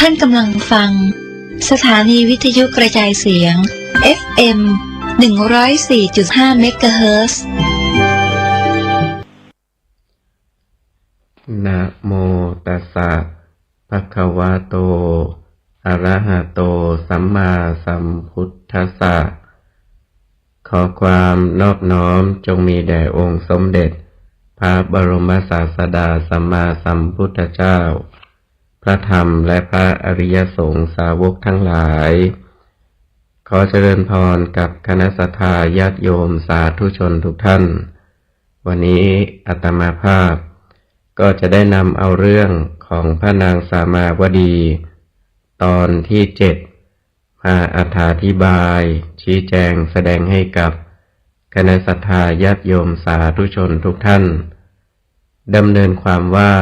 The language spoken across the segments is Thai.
านกำลังฟังสถานีวิทยุกระจายเสียง FM 104.5 เมกะเฮิรตซ์นะโมตัสสะภะคะวะโตอะระหะโตสัมมาสัมพุทธัสสะขอความนอบน้อมจงมีแด่องค์สมเด็จพระบรมศาสดาสัมมาสัมพุทธเจ้าพระธรรมและพระอริยสงฆ์สาวกทั้งหลายขอเจริญพรกับคณะสัตยาญาติโยมสาธุชนทุกท่านวันนี้อาตมาภาพก็จะได้นำเอาเรื่องของพระนางสามาวดีตอนที่7มาอธิบายชี้แจงแสดงให้กับคณะสัตยาญาติโยมสาธุชนทุกท่านดำเนินความว่า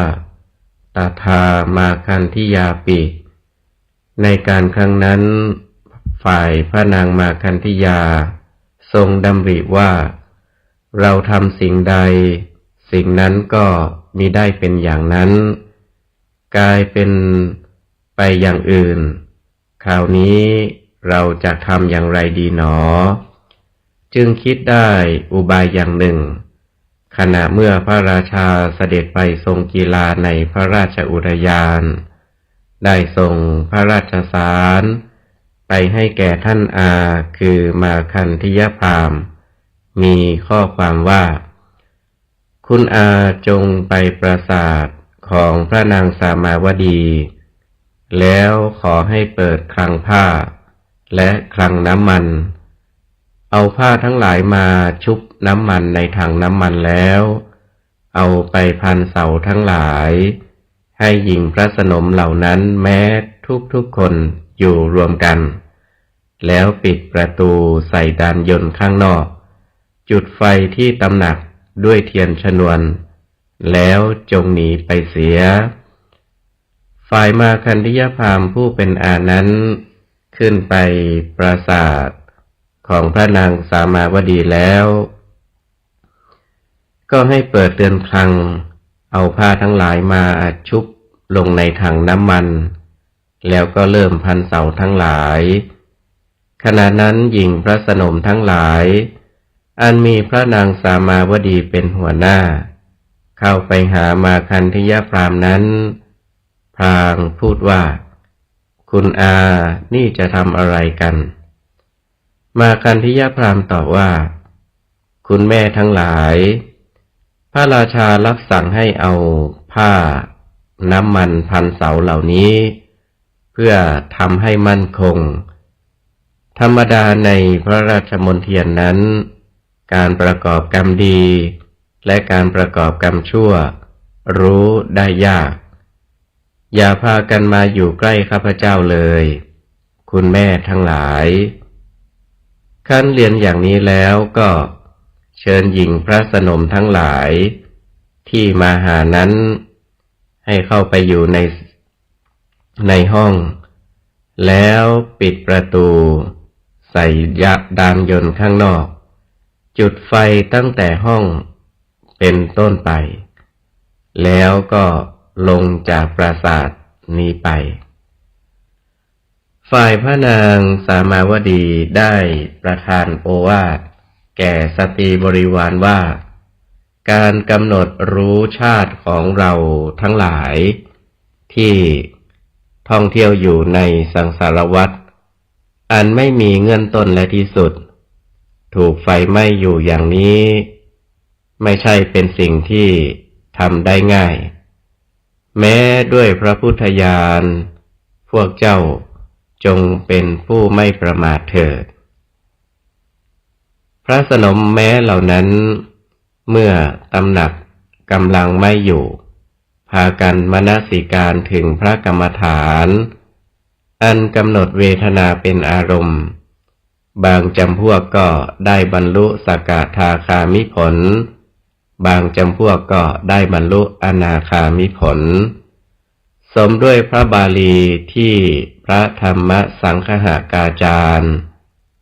ตถามาคันธิยาปิในการครั้งนั้นฝ่ายพระนางมาคันธิยาทรงดำริว่าเราทำสิ่งใดสิ่งนั้นก็มิได้เป็นอย่างนั้นกลายเป็นไปอย่างอื่นคราวนี้เราจะทำอย่างไรดีหนอจึงคิดได้อุบายอย่างหนึ่งขณะเมื่อพระราชาเสด็จไปทรงกีฬาในพระราชอุทยานได้ส่งพระราชสารไปให้แก่ท่านอาคือมาคันธิยพราหมณ์มีข้อความว่าคุณอาจงไปปราสาทของพระนางสามาวดีแล้วขอให้เปิดคลังผ้าและคลังน้ำมันเอาผ้าทั้งหลายมาชุบน้ำมันในถังน้ำมันแล้วเอาไปพันเสาทั้งหลายให้หญิงพระสนมเหล่านั้นแม้ทุกคนอยู่รวมกันแล้วปิดประตูใส่ดานยนต์ข้างนอกจุดไฟที่ตำหนักด้วยเทียนชนวนแล้วจงหนีไปเสียฝ่ายมาคันธิยพราหมณ์ผู้เป็นอานั้นขึ้นไปปราสาทของพระนางสามาวดีแล้วก็ให้เปิดเรือนคลังเอาผ้าทั้งหลายมาชุบลงในถังน้ำมันแล้วก็เริ่มพันเสาทั้งหลายขณะนั้นหญิงพระสนมทั้งหลายอันมีพระนางสามาวดีเป็นหัวหน้าเข้าไปหามาคันธิยพราหมณ์นั้นพลางพูดว่าคุณอานี่จะทำอะไรกันมาคันธิยพราหมณ์ตอบว่าคุณแม่ทั้งหลายพระราชารับสั่งให้เอาผ้าน้ำมันพันเสาเหล่านี้เพื่อทำให้มั่นคงธรรมดาในพระราชมณฑลนั้นการประกอบกรรมดีและการประกอบกรรมชั่วรู้ได้ยากอย่าพากันมาอยู่ใกล้ข้าพเจ้าเลยคุณแม่ทั้งหลายขั้นเรียนอย่างนี้แล้วก็เชิญหญิงพระสนมทั้งหลายที่มาหานั้นให้เข้าไปอยู่ในห้องแล้วปิดประตูใส่ดานยนต์ข้างนอกจุดไฟตั้งแต่ห้องเป็นต้นไปแล้วก็ลงจากปราสาทนี้ไปฝ่ายพระนางสามาวดีได้ประทานโอวาทแก่สตรีบริวารว่าการกำหนดรู้ชาติของเราทั้งหลายที่ท่องเที่ยวอยู่ในสังสารวัฏอันไม่มีเงื่อนต้นและที่สุดถูกไฟไหม้อยู่อย่างนี้ไม่ใช่เป็นสิ่งที่ทำได้ง่ายแม้ด้วยพระพุทธญาณพวกเจ้าจงเป็นผู้ไม่ประมาทเถิดพระสนมแม้เหล่านั้นเมื่อตำหนักกำลังไม่อยู่พากันมนสิการถึงพระกรรมฐานอันกำหนดเวทนาเป็นอารมณ์บางจำพวกก็ได้บรรลุสกทาคามิผลบางจำพวกก็ได้บรรลุอนาคามิผลสมด้วยพระบาลีที่พระธรรมสังคหากาจารย์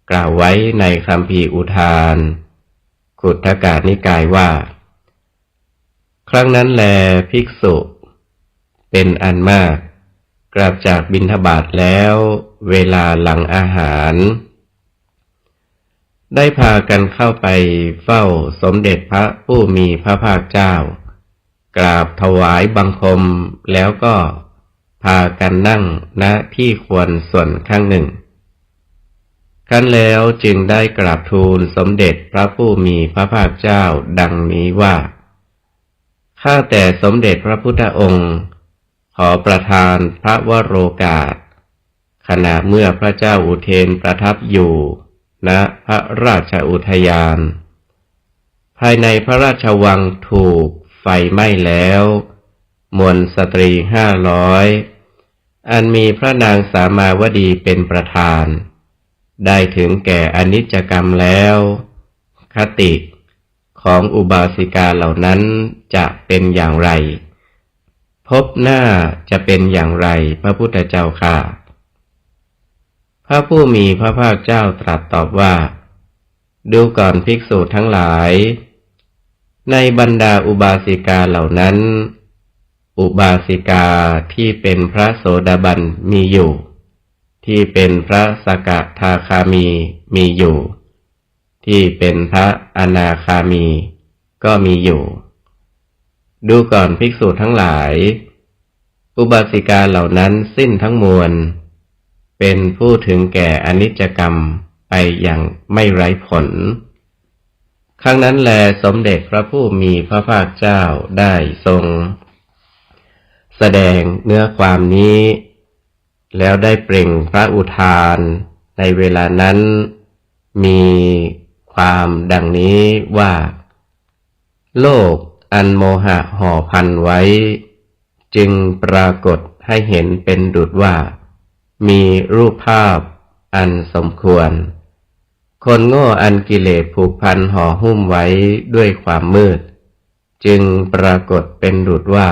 กล่าวไว้ในคัมภีร์อุทานขุททกนิกายว่าครั้งนั้นแลภิกษุเป็นอันมาก กลับจากบิณฑบาตแล้วเวลาหลังอาหารได้พากันเข้าไปเฝ้าสมเด็จพระผู้มีพระภาคเจ้ากราบถวายบังคมแล้วก็พากันนั่งณที่ควรส่วนข้างหนึ่งครั้นแล้วจึงได้กราบทูลสมเด็จพระผู้มีพระภาคเจ้าดังนี้ว่าข้าแต่สมเด็จพระพุทธองค์ขอประทานพระวโรกาสขณะเมื่อพระเจ้าอุเทนประทับอยู่ณพระราชอุทยานภายในพระราชวังถูกไฟไหม้แล้วมวลสตรี500อันมีพระนางสามาวดีเป็นประธานได้ถึงแก่อนิจจกรรมแล้วคติของอุบาสิกาเหล่านั้นจะเป็นอย่างไรพบหน้าจะเป็นอย่างไรพระพุทธเจ้าค่ะพระผู้มีพระภาคเจ้าตรัสตอบว่าดูก่อนภิกษุทั้งหลายในบรรดาอุบาสิกาเหล่านั้นอุบาสิกาที่เป็นพระโสดาบันมีอยู่ที่เป็นพระสกทาคามีมีอยู่ที่เป็นพระอนาคามีก็มีอยู่ดูก่อนภิกษุทั้งหลายอุบาสิกาเหล่านั้นสิ้นทั้งมวลเป็นผู้ถึงแก่อนิจจกรรมไปอย่างไม่ไร้ผลครั้งนั้นแลสมเด็จพระผู้มีพระภาคเจ้าได้ทรงแสดงเนื้อความนี้แล้วได้เปล่งพระอุทานในเวลานั้นมีความดังนี้ว่าโลกอันโมหะห่อพันไว้จึงปรากฏให้เห็นเป็นดุจว่ามีรูปภาพอันสมควรคนโง่อันกิเลสผูกพันห่อหุ้มไว้ด้วยความมืดจึงปรากฏเป็นดุจว่า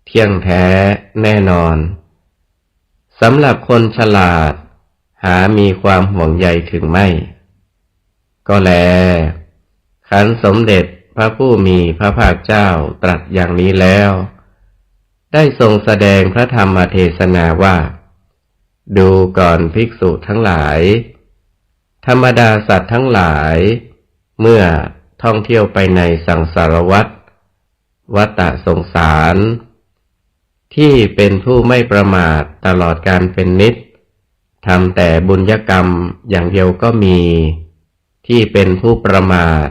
เที่ยงแท้แน่นอนสำหรับคนฉลาดหามีความห่วงใยถึงไม่ก็แลขันสมเด็จพระผู้มีพระภาคเจ้าตรัสอย่างนี้แล้วได้ทรงแสดงพระธรรมเทศนาว่าดูก่อนภิกษุทั้งหลายธรรมดาสัตว์ทั้งหลายเมื่อท่องเที่ยวไปในสังสารวัฏสงสารที่เป็นผู้ไม่ประมาทตลอดการเป็นนิจทำแต่บุญกรรมอย่างเดียวก็มีที่เป็นผู้ประมาท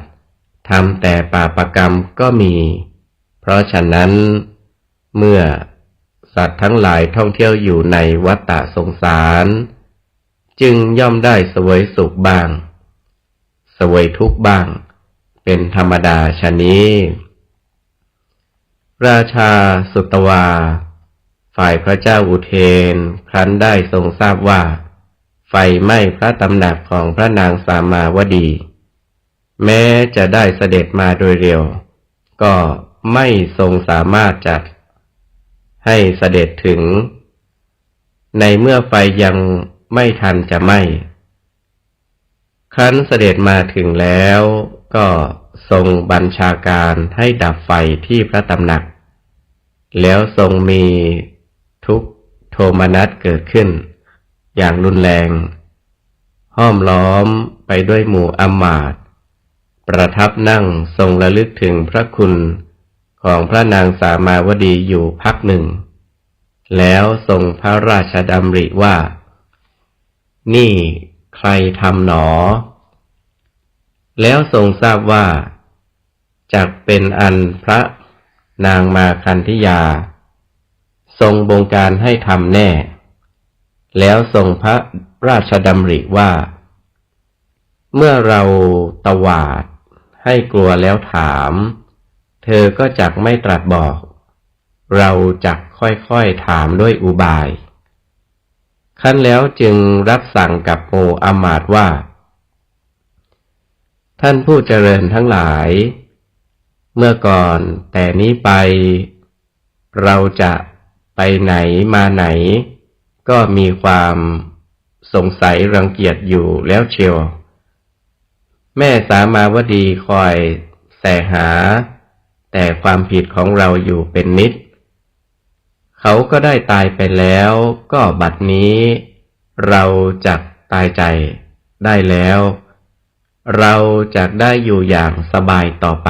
ทำแต่บาปกรรมก็มีเพราะฉะนั้นเมื่อสัตว์ทั้งหลายท่องเที่ยวอยู่ในวัฏสงสารจึงย่อมได้เสวยสุขบ้างเสวยทุกข์บ้างเป็นธรรมดาฉะนี้ราชาสุตวาฝ่ายพระเจ้าอุเทนครั้นได้ทรงทราบว่าไฟไหม้พระตำหนักของพระนางสามาวดีแม้จะได้เสด็จมาโดยเร็วก็ไม่ทรงสามารถจัดให้เสด็จถึงในเมื่อไฟยังไม่ทันจะไหม้ครั้นเสด็จมาถึงแล้วก็ทรงบัญชาการให้ดับไฟที่พระตำหนักแล้วทรงมีทุกขโทมนัสเกิดขึ้นอย่างรุนแรงห้อมล้อมไปด้วยหมู่อมาตย์ประทับนั่งทรงระลึกถึงพระคุณของพระนางสามาวดีอยู่พักหนึ่งแล้วทรงพระราชดำริว่านี่ใครทำหนอแล้วทรงทราบว่าจักเป็นอันพระนางมาคันธิยาทรงบงการให้ทำแน่แล้วทรงพระราชดำริว่าเมื่อเราตวาดให้กลัวแล้วถามเธอก็จักไม่ตรัสบอกเราจักค่อยๆถามด้วยอุบายขั้นแล้วจึงรับสั่งกับหมู่อมาตย์ว่าท่านผู้เจริญทั้งหลายเมื่อก่อนแต่นี้ไปเราจะไปไหนมาไหนก็มีความสงสัยรังเกียจอยู่แล้วเชียวแม่สามาวดีคอยแสหาแต่ความผิดของเราอยู่เป็นนิดค เขาก็ได้ตายไปแล้วก็บัดนี้เราจักตายใจได้แล้วเราจักได้อยู่อย่างสบายต่อไป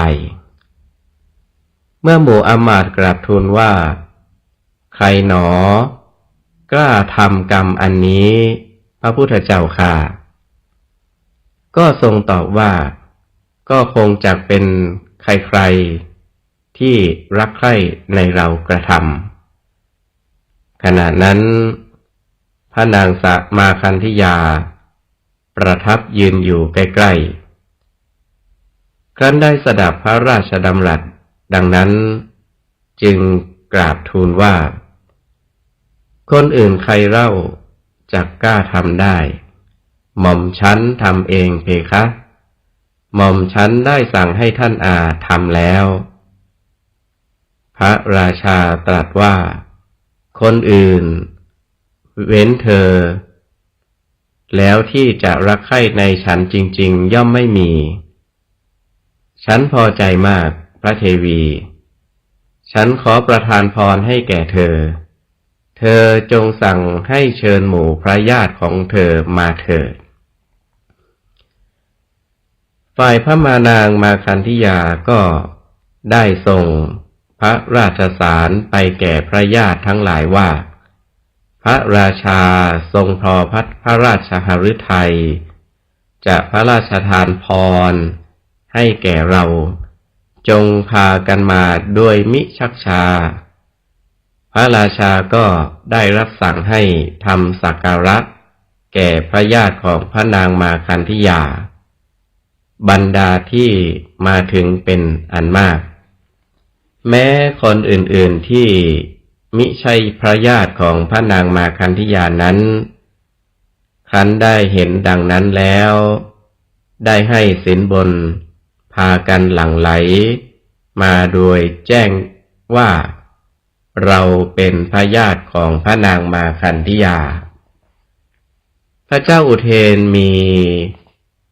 เมื่อหมู่อมาตย์กราบทูลว่าใครหนอกล้าทำกรรมอันนี้พระพุทธเจ้าค่ะก็ทรงตอบว่าก็คงจักเป็นใครๆที่รักใคร่ในเรากระทำขณะนั้นพระนางสมาคันธิยาประทับยืนอยู่ใกล้ๆครั้นได้สดับพระราชดำรัสดังนั้นจึงกราบทูลว่าคนอื่นใครเล่าจักกล้าทำได้หม่อมฉันทำเองเพคะหม่อมฉันได้สั่งให้ท่านอาทำแล้วพระราชาตรัสว่าคนอื่นเว้นเธอแล้วที่จะรักใคร่ในฉันจริงๆย่อมไม่มีฉันพอใจมากพระเทวีฉันขอประทานพรให้แก่เธอเธอจงสั่งให้เชิญหมู่พระญาติของเธอมาเถิดฝ่ายพระมานางมาคันธิยาก็ได้ส่งพระราชสารไปแก่พระญาติทั้งหลายว่าพระราชาทรงพอพระราชหฤทัยจะพระราชทานพรให้แก่เราจงพากันมาด้วยมิชักช้าพระราชาก็ได้รับสั่งให้ทำสักการะแก่พระญาติของพระนางมาคันธิยาบรรดาที่มาถึงเป็นอันมากแม้คนอื่นๆที่มิใช่พระญาติของพระนางมาคันธิยานั้นคันได้เห็นดังนั้นแล้วได้ให้สินบนพากันหลั่งไหลมาโดยแจ้งว่าเราเป็นพระญาติของพระนางมาคันธิยาพระเจ้าอุเทนมี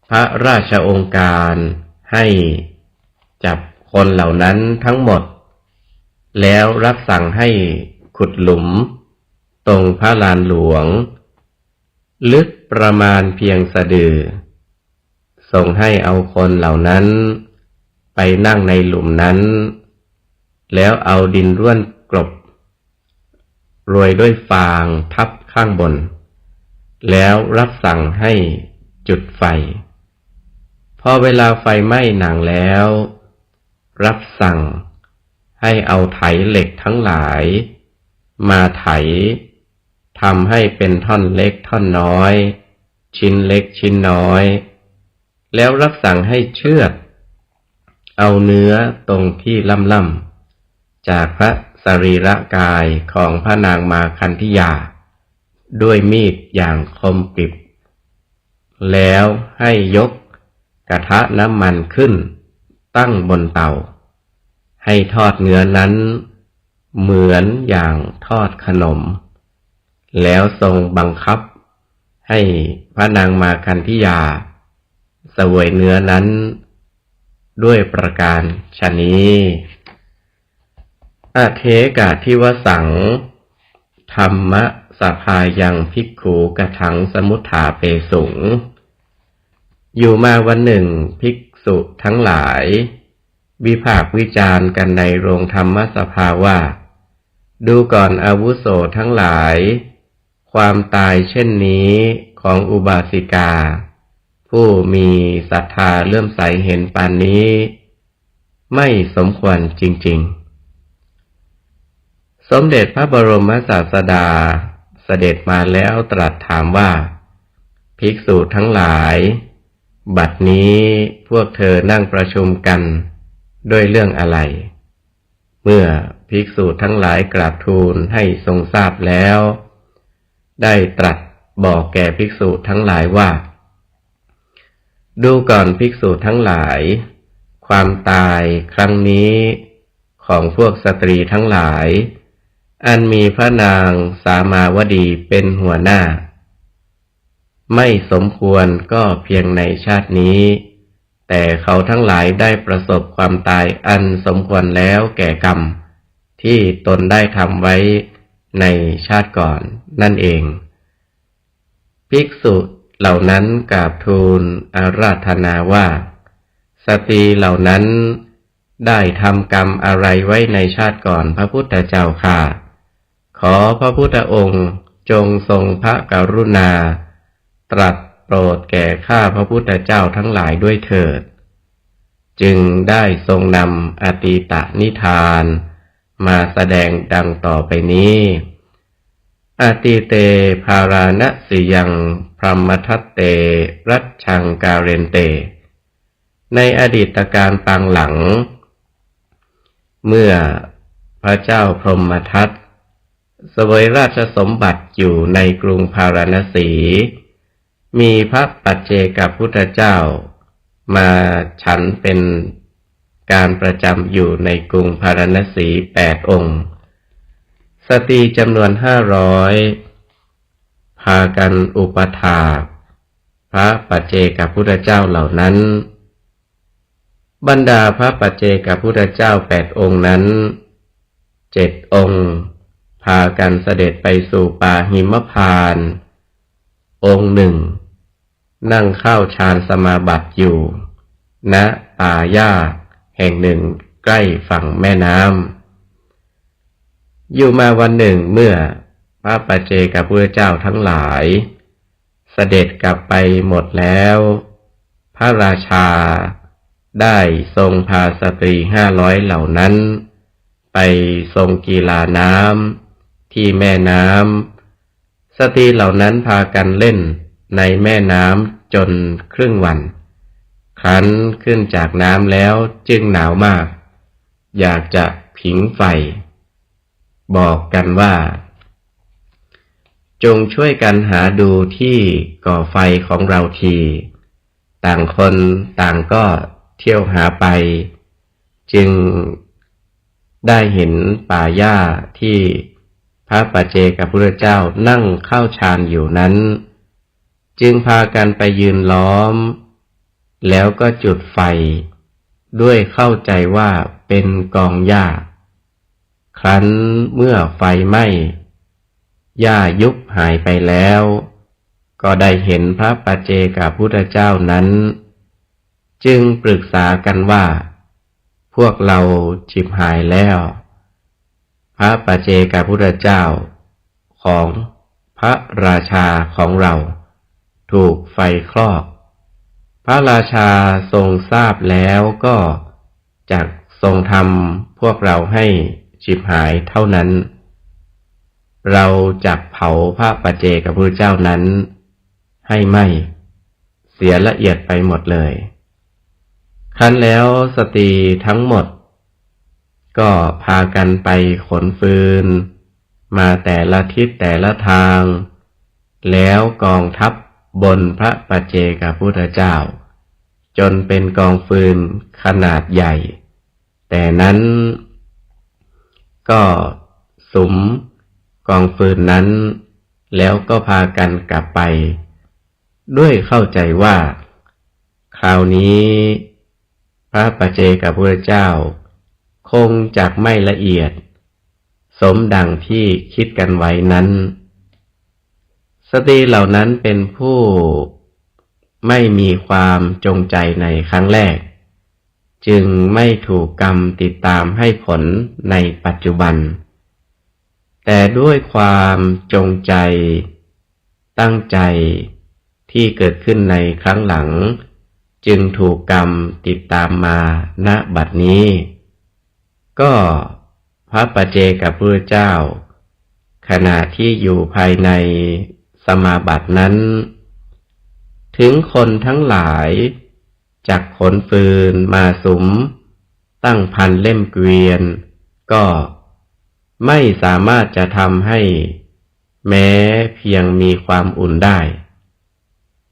พระราชองค์การให้จับคนเหล่านั้นทั้งหมดแล้วรับสั่งให้ขุดหลุมตรงพระลานหลวงลึกประมาณเพียงสะดือส่งให้เอาคนเหล่านั้นไปนั่งในหลุมนั้นแล้วเอาดินร่วนกลบโรยด้วยฟางทับข้างบนแล้วรับสั่งให้จุดไฟพอเวลาไฟไหม้หนังแล้วรับสั่งให้เอาไถเหล็กทั้งหลายมาไถทำให้เป็นท่อนเล็กท่อนน้อยชิ้นเล็กชิ้นน้อยแล้วรับสั่งให้เชือดเอาเนื้อตรงที่ล่ำๆจากพระสรีระกายของพระนางมาคันธิยาด้วยมีดอย่างคมกริบแล้วให้ยกกระทะน้ำมันขึ้นตั้งบนเตาให้ทอดเนื้อนั้นเหมือนอย่างทอดขนมแล้วทรงบังคับให้พระนางมาคันธิยาเสวยเนื้อนั้นด้วยประการฉะนี้อเทกะทิวสังธรรมสภายังภิกขุกถังสมุทธาเปสุงอยู่มาวันหนึ่งภิกษุทั้งหลายวิพากษ์วิจารณ์กันในโรงธรรมสภาว่าดูก่อนอาวุโสทั้งหลายความตายเช่นนี้ของอุบาสิกาผู้มีศรัทธาเลื่อมใสเห็นปานนี้ไม่สมควรจริงๆสมเด็จพระบรมศาสดาเสด็จมาแล้วตรัสถามว่าภิกษุทั้งหลายบัดนี้พวกเธอนั่งประชุมกันด้วยเรื่องอะไรเมื่อภิกษุทั้งหลายกราบทูลให้ทรงทราบแล้วได้ตรัสบอกแก่ภิกษุทั้งหลายว่าดูก่อนภิกษุทั้งหลายความตายครั้งนี้ของพวกสตรีทั้งหลายอันมีพระนางสามาวดีเป็นหัวหน้าไม่สมควรก็เพียงในชาตินี้แต่เขาทั้งหลายได้ประสบความตายอันสมควรแล้วแก่กรรมที่ตนได้ทำไว้ ในชาติก่อนนั่นเองภิกษุเหล่านั้นกราบทูลอาราธนาว่าสตรีเหล่านั้นได้ทำกรรมอะไรไว้ในชาติก่อนพระพุทธเจ้าค่ะขอพระพุทธองค์จงทรงพระกรุณาตรัสโปรดแก่ข้าพระพุทธเจ้าทั้งหลายด้วยเถิดจึงได้ทรงนำอตีตนิทานมาแสดงดังต่อไปนี้อติเตภาราณสิยังพรหมทัตเตรัชชังการเรนเตในอดีตการปางหลังเมื่อพระเจ้าพรหมทัตเสวยราชสมบัติอยู่ในกรุงพาราณสีมีพระปัจเจกพุทธเจ้ามาฉันเป็นการประจำอยู่ในกรุงพาราณสี8 องค์สตรีจำนวน500พากันอุปถากพระปัจเจกพุทธเจ้าเหล่านั้นบรรดาพระปัจเจกพุทธเจ้า8 องค์นั้น7 องค์พากันเสด็จไปสู่ป่าหิมพานต์องค์หนึ่งนั่งเข้าฌานสมาบัติอยู่ณป่าหญ้าแห่งหนึ่งใกล้ฝั่งแม่น้ำอยู่มาวันหนึ่งเมื่อพระปัจเจกพุทธเจ้าทั้งหลายเสด็จกลับไปหมดแล้วพระราชาได้ทรงพาสตรี500เหล่านั้นไปทรงกีฬาน้ำที่แม่น้ำสตรีเหล่านั้นพากันเล่นในแม่น้ำจนครึ่งวันครั้นขึ้นจากน้ำแล้วจึงหนาวมากอยากจะผิงไฟบอกกันว่าจงช่วยกันหาดูที่ก่อไฟของเราทีต่างคนต่างก็เที่ยวหาไปจึงได้เห็นป่าหญ้าที่พระปัจเจกพุทธเจ้านั่งเข้าฌานอยู่นั้นจึงพากันไปยืนล้อมแล้วก็จุดไฟด้วยเข้าใจว่าเป็นกองหญ้าครั้นเมื่อไฟไหม้หญ้ายุบหายไปแล้วก็ได้เห็นพระปัจเจกพุทธเจ้านั้นจึงปรึกษากันว่าพวกเราฉิบหายแล้วพระปัจเจกพุทธเจ้าของพระราชาของเราถูกไฟคลอกพระราชาทรงทราบแล้วก็จักทรงทำพวกเราให้ฉิบหายเท่านั้นเราจักเผาพระปัจเจกพุทธเจ้านั้นให้ไหม้เสียละเอียดไปหมดเลยครั้นแล้วสตรีทั้งหมดก็พากันไปขนฟืนมาแต่ละทิศแต่ละทางแล้วกองทัพบนพระปัจเจกพุทธเจ้าจนเป็นกองฟืนขนาดใหญ่แต่นั้นก็สุมกองฟืนนั้นแล้วก็พากันกลับไปด้วยเข้าใจว่าคราวนี้พระปัจเจกพุทธเจ้าคงจักไม่ละเอียดสมดังที่คิดกันไว้นั้นสตรีเหล่านั้นเป็นผู้ไม่มีความจงใจในครั้งแรกจึงไม่ถูกกรรมติดตามให้ผลในปัจจุบันแต่ด้วยความจงใจตั้งใจที่เกิดขึ้นในครั้งหลังจึงถูกกรรมติดตามมาณบัดนี้ก็พระปัจเจกพุทธเจ้าขณะที่อยู่ภายในสมาบัตินั้นถึงคนทั้งหลายจักขนฟืนมาสุมตั้งพันเล่มเกวียนก็ไม่สามารถจะทำให้แม้เพียงมีความอุ่นได้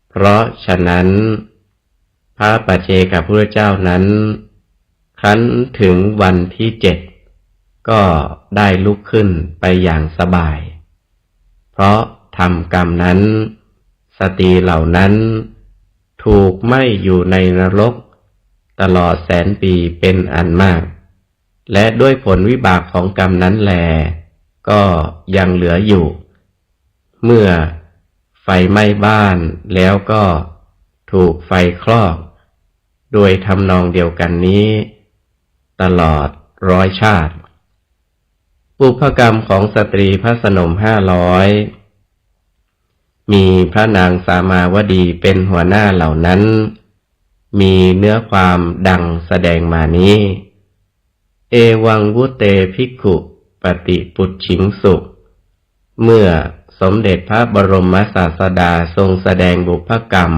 เพราะฉะนั้นพระปัจเจกพุทธเจ้านั้นครั้นถึงวันที่7ก็ได้ลุกขึ้นไปอย่างสบายเพราะทำกรรมนั้นสตรีเหล่านั้นถูกไหม้อยู่ในนรกตลอด100,000 ปีเป็นอันมากและด้วยผลวิบากของกรรมนั้นแล ก็ยังเหลืออยู่เมื่อไฟไหม้บ้านแล้วก็ถูกไฟคลอกโดยทำนองเดียวกันนี้ตลอด100 ชาติปุพกรรมของสตรีพระสนม500มีพระนางสามาวดีเป็นหัวหน้าเหล่านั้นมีเนื้อความดังแสดงมานี้เอวังวุเตภิกขุปฏิปุจฉิงสุเมื่อสมเด็จพระบรมศาสดาทรงแสดงบุพกรรม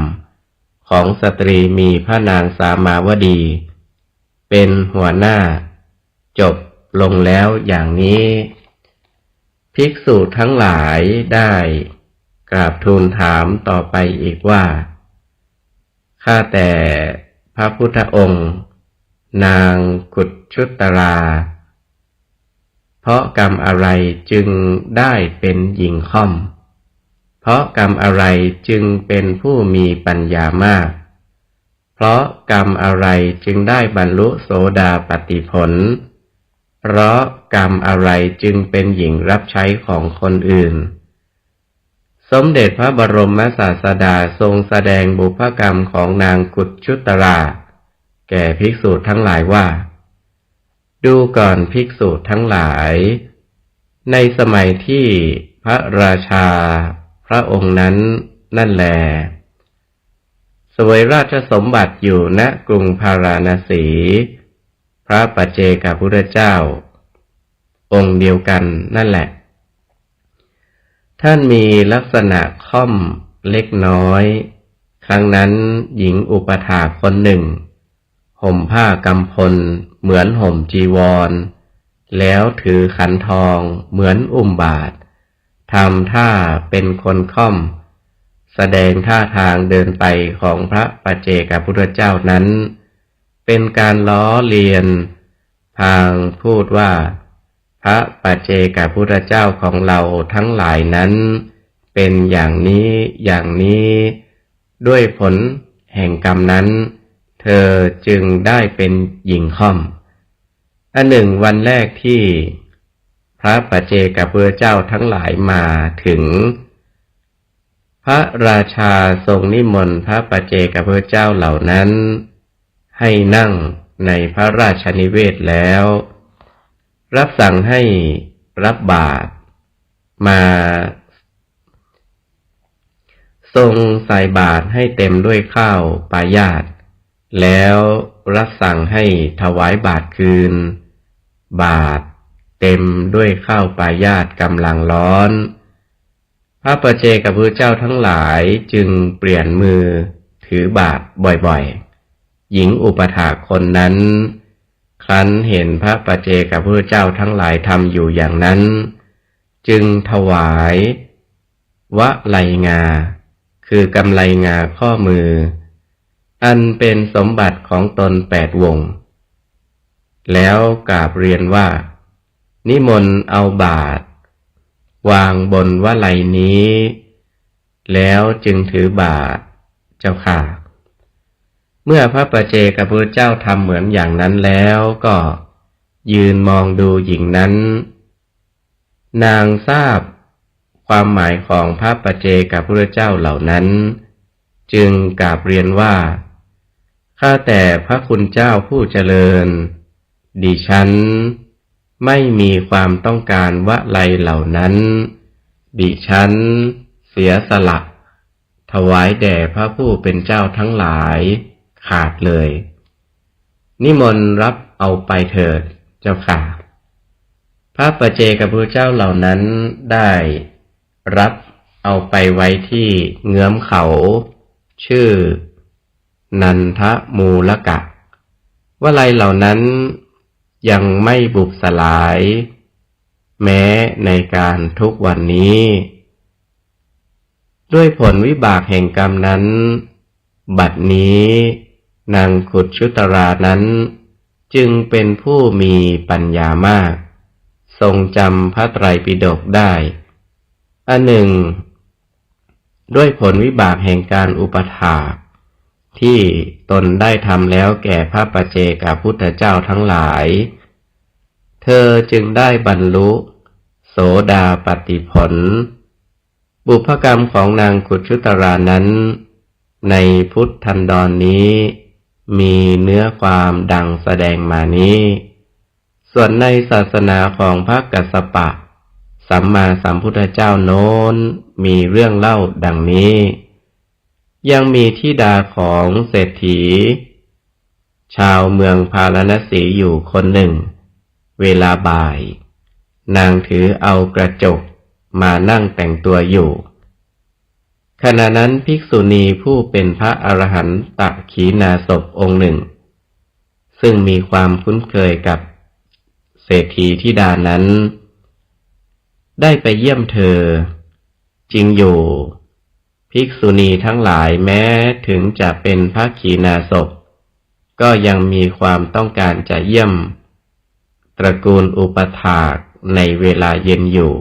ของสตรีมีพระนางสามาวดีเป็นหัวหน้าจบลงแล้วอย่างนี้ภิกษุทั้งหลายได้กราบทูลถามต่อไปอีกว่าข้าแต่พระพุทธองค์นางกุชุตราเพราะกรรมอะไรจึงได้เป็นหญิงค่อมเพราะกรรมอะไรจึงเป็นผู้มีปัญญามากเพราะกรรมอะไรจึงได้บรรลุโสดาปัตติผลเพราะกรรมอะไรจึงเป็นหญิงรับใช้ของคนอื่นสมเด็จพระบรมศาสดาทรงแสดงบุพกรรมของนางกุชุตราแก่ภิกษุทั้งหลายว่าดูก่อนภิกษุทั้งหลายในสมัยที่พระราชาพระองค์นั้นนั่นแลเสวยราชสมบัติอยู่ณกรุงพาราณสีพระปัจเจกพุทธเจ้าองค์เดียวกันนั่นแหละท่านมีลักษณะค่อมเล็กน้อยครั้งนั้นหญิงอุปถากคนหนึ่งห่มผ้ากำพลเหมือนห่มจีวรแล้วถือขันทองเหมือนอุ้มบาตรทำท่าเป็นคนค่อมแสดงท่าทางเดินไปของพระปัจเจกพุทธเจ้านั้นเป็นการล้อเลียนพางพูดว่าพระปัจเจกพุทธเจ้าของเราทั้งหลายนั้นเป็นอย่างนี้อย่างนี้ด้วยผลแห่งกรรมนั้นเธอจึงได้เป็นหญิงค่อมอันหนึ่งวันแรกที่พระปัจเจกพุทธเจ้าทั้งหลายมาถึงพระราชาทรงนิมนต์พระปัจเจกพุทธเจ้าเหล่านั้นให้นั่งในพระราชนิเวศแล้วรับสั่งให้รับบาตรมาทรงใส่บาตรให้เต็มด้วยข้าวปายาตแล้วรับสั่งให้ถวายบาตรคืนบาตรเต็มด้วยข้าวปายาตกำลังร้อนพระปัจเจกพุทธเจ้าทั้งหลายจึงเปลี่ยนมือถือบาตรบ่อยๆหญิงอุปถากคนนั้นครั้นเห็นพระปัจเจกพุทธเจ้าทั้งหลายทำอยู่อย่างนั้นจึงถวายวะไลงาคือกำไลงาข้อมืออันเป็นสมบัติของตน8 วงแล้วกราบเรียนว่านิมนต์เอาบาตรวางบนวะไลนี้แล้วจึงถือบาตรเจ้าค่ะเมื่อพระปัจเจกพุทธเจ้าทำเหมือนอย่างนั้นแล้วก็ยืนมองดูหญิงนั้นนางทราบความหมายของพระปัจเจกพุทธเจ้าเหล่านั้นจึงกราบเรียนว่าข้าแต่พระคุณเจ้าผู้เจริญดิฉันไม่มีความต้องการวะไลเหล่านั้นดิฉันเสียสละถวายแด่พระผู้เป็นเจ้าทั้งหลายขาดเลยนิมนต์รับเอาไปเถิดเจ้าค่ะพระปัจเจกพุทธเจ้าเหล่านั้นได้รับเอาไปไว้ที่เงื้อมเขาชื่อนันทมูลกะวะไลเหล่านั้นยังไม่บุบสลายแม้ในการทุกวันนี้ด้วยผลวิบากแห่งกรรมนั้นบัดนี้นางกุชุตรานั้นจึงเป็นผู้มีปัญญามากทรงจำพระไตรปิฎกได้อันหนึ่งด้วยผลวิบากแห่งการอุปถากที่ตนได้ทำแล้วแก่พระปัจเจกพุทธเจ้าทั้งหลายเธอจึงได้บรรลุโส โสดาปัตติผลบุพกรรมของนางกุชุตรานั้นในพุทธันดรนี้มีเนื้อความดังแสดงมานี้ส่วนในศาสนาของพระกัสสปะสัมมาสัมพุทธเจ้าโน้นมีเรื่องเล่าดังนี้ยังมีธิดาของเศรษฐีชาวเมืองพาราณสีอยู่คนหนึ่งเวลาบ่ายนางถือเอากระจกมานั่งแต่งตัวอยู่ขณะนั้นภิกษุณีผู้เป็นพระอรหันตขีณาสพองค์หนึ่งซึ่งมีความคุ้นเคยกับเศรษฐีธิดานั้นได้ไปเยี่ยมเธอจริงอยู่ภิกษุณีทั้งหลายแม้ถึงจะเป็นพระขีณาสพก็ยังมีความต้องการจะเยี่ยมตระกูลอุปถากในเวลาเย็นอยู่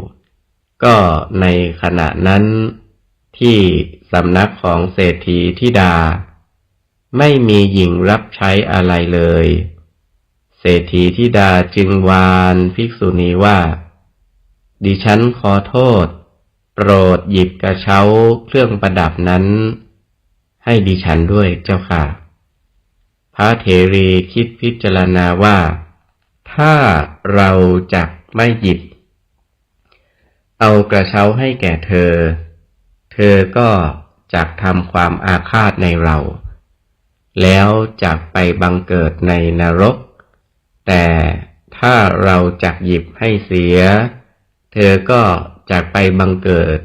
ก็ในขณะนั้นที่สำนักของเศรษฐีธิดาไม่มีหญิงรับใช้อะไรเลยเศรษฐีธิดาจึงวานภิกษุณีว่าดิฉันขอโทษโปรดหยิบกระเช้าเครื่องประดับนั้นให้ดิฉันด้วยเจ้าค่ะพระเถรีคิดพิจารณาว่าถ้าเราจักไม่หยิบเอากระเช้าให้แก่เธอเธอก็จักทำความอาฆาตในเราแล้วจักไปบังเกิดในนรกแต่ถ้าเราจักหยิบให้เสียเธอก็จักไปบังเกิด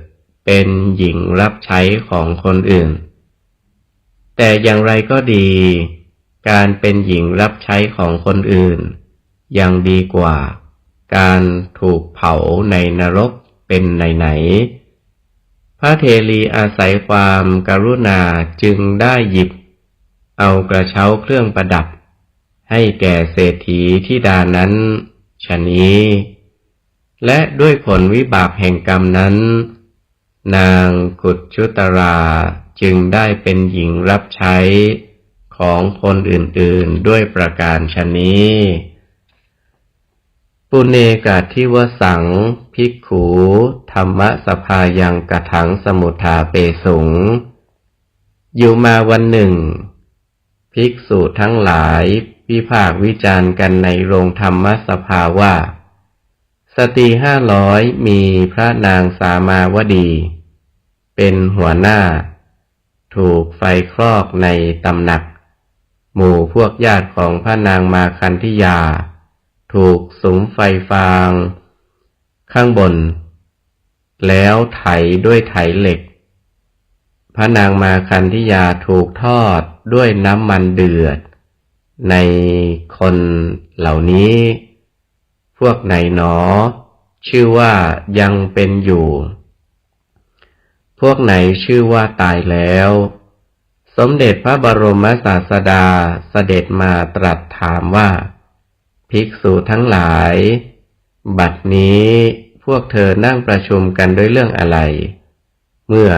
เป็นหญิงรับใช้ของคนอื่นแต่อย่างไรก็ดีการเป็นหญิงรับใช้ของคนอื่นยังดีกว่าการถูกเผาในนรกเป็นไหนๆพระเถรีอาศัยความกรุณาจึงได้หยิบเอากระเช้าเครื่องประดับให้แก่เศรษฐีธิดานั้นฉะนี้และด้วยผลวิบากแห่งกรรมนั้นนางกุชุตราจึงได้เป็นหญิงรับใช้ของคนอื่นๆด้วยประการฉะนี้ปุเนกาทิวสังภิกขุธรรมสภายังกถังสมุทธาเปสุงอยู่มาวันหนึ่งภิกษุทั้งหลายวิพากษ์วิจารณ์กันในโรงธรรมสภาว่าสตรี500มีพระนางสามาวดีเป็นหัวหน้าถูกไฟคลอกในตำหนักหมู่พวกญาติของพระนางมาคันธิยาถูกสุมไฟฟางข้างบนแล้วไถด้วยไถเหล็กพระนางมาคันธิยาถูกทอดด้วยน้ำมันเดือดในคนเหล่านี้พวกไหนหนอชื่อว่ายังเป็นอยู่พวกไหนชื่อว่าตายแล้วสมเด็จพระบรมศาสดาเสด็จมาตรัสถามว่าภิกษุทั้งหลายบัดนี้พวกเธอนั่งประชุมกันด้วยเรื่องอะไรเมื่อ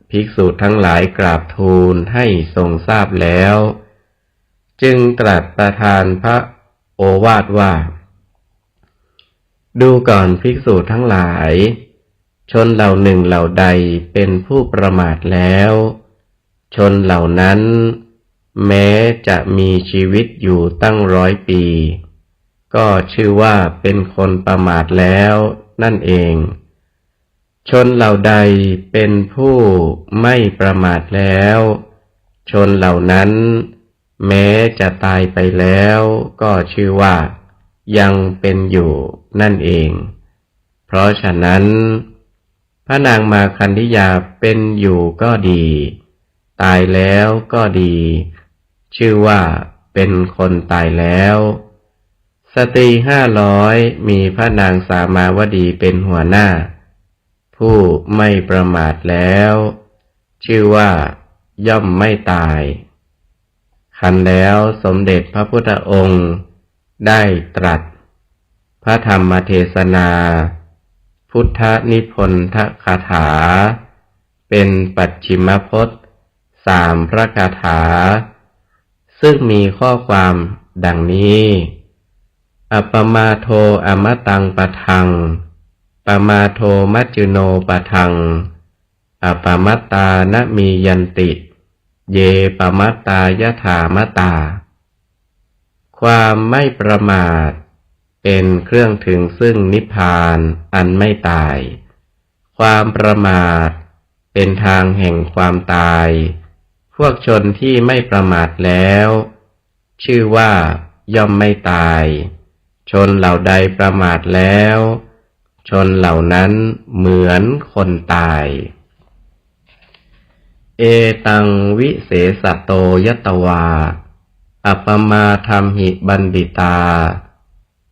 ภิกษุทั้งหลายกราบทูลให้ทรงทราบแล้วจึงตรัสประทานพระโอวาทว่าดูก่อนภิกษุทั้งหลายชนเหล่าหนึ่งเหล่าใดเป็นผู้ประมาทแล้วชนเหล่านั้นแม้จะมีชีวิตอยู่ตั้ง100 ปีก็ชื่อว่าเป็นคนประมาทแล้วนั่นเองชนเหล่าใดเป็นผู้ไม่ประมาทแล้วชนเหล่านั้นแม้จะตายไปแล้วก็ชื่อว่ายังเป็นอยู่นั่นเองเพราะฉะนั้นพระนางมาคันธิยาเป็นอยู่ก็ดีตายแล้วก็ดีชื่อว่าเป็นคนตายแล้วสตรี500มีพระนางสามาวดีเป็นหัวหน้าผู้ไม่ประมาทแล้วชื่อว่าย่อมไม่ตายคันแล้วสมเด็จพระพุทธองค์ได้ตรัสพระธรรมเทศนาพุทธนิพนธคาถาเป็นปัจฉิมพจน์3 พระคาถาซึ่งมีข้อความดังนี้อัปปมาโทอมตังปะทัง ปมาโทมัจจุโนปะทังอปมัตตานะมียันติเยปมัตตายถามตาความไม่ประมาทเป็นเครื่องถึงซึ่งนิพพานอันไม่ตายความประมาทเป็นทางแห่งความตายพวกชนที่ไม่ประมาทแล้วชื่อว่าย่อมไม่ตายชนเหล่าใดประมาทแล้วชนเหล่านั้นเหมือนคนตายเอตังวิเสสโตยตวาอัปปมาธัมหิบัณฑิตา